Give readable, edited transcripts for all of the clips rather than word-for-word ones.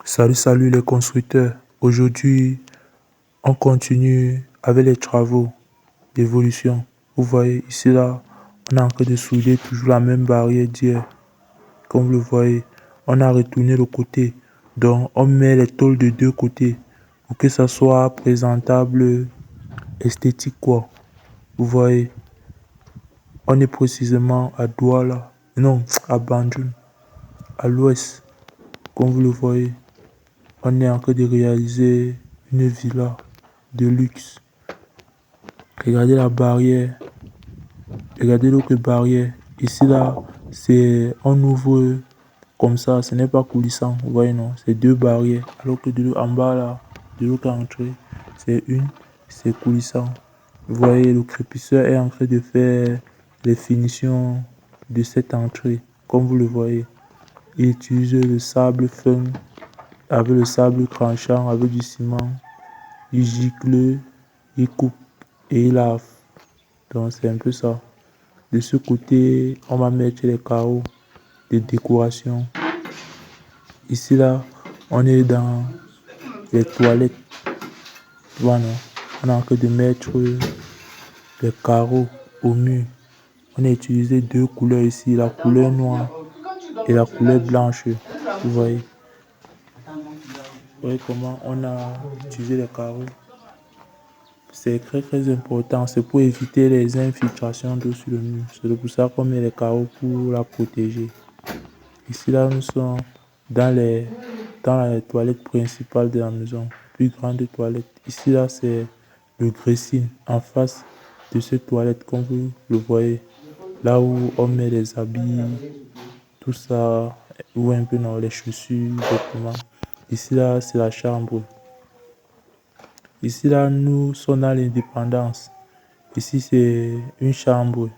Salut les constructeurs. Aujourd'hui, on continue avec les travaux d'évolution. Vous voyez ici là, on est en train de souder toujours la même barrière d'hier. Comme vous le voyez, on a retourné le côté. Donc on met les tôles de deux côtés pour que ça soit présentable, esthétique quoi. Vous voyez, on est précisément à Douala, non, à Banjul, à l'ouest. Comme vous le voyez. On est en train de réaliser une villa de luxe. Regardez la barrière. Regardez l'autre barrière. Ici, là, on ouvre comme ça. Ce n'est pas coulissant. Vous voyez, non? C'est deux barrières. Alors que en bas, là, de l'autre entrée, c'est coulissant. Vous voyez, le crépisseur est en train de faire les finitions de cette entrée. Comme vous le voyez, il utilise le sable fin avec le sable tranchant, avec du ciment. Il gicle, il coupe et il lave. Donc c'est un peu ça. De ce côté, on va mettre les carreaux de décoration. Ici là, on est dans les toilettes. Voilà. On est en train de mettre les carreaux au mur. On a utilisé deux couleurs ici, la couleur noire et la couleur blanche. Vous voyez. Vous voyez comment on a utilisé les carreaux. C'est très important. C'est pour éviter les infiltrations d'eau sur le mur. C'est pour ça qu'on met les carreaux pour la protéger. Ici là, nous sommes dans les toilettes principales de la maison. Plus grande toilette. Ici là, c'est le dressing en face de cette toilette, comme vous le voyez. Là où on met les habits, tout ça, ou un peu dans les chaussures, vêtements. Ici là, c'est la chambre. Ici là, nous sommes dans l'indépendance. Ici, c'est une chambre,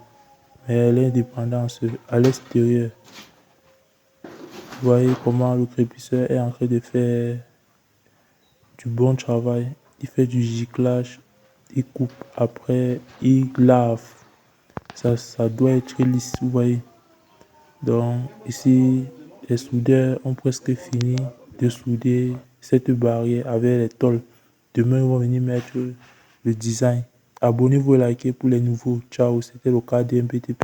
mais l'indépendance à l'extérieur. Vous voyez comment le crépisseur est en train de faire du bon travail. Il fait du giclage, il coupe, après il lave. Ça doit être lisse, vous voyez. Donc ici, les soudeurs ont presque fini de souder cette barrière avec les tôles. Demain, ils vont venir mettre le design. Abonnez-vous et likez pour les nouveaux. Ciao, c'était le cas d'MPTP.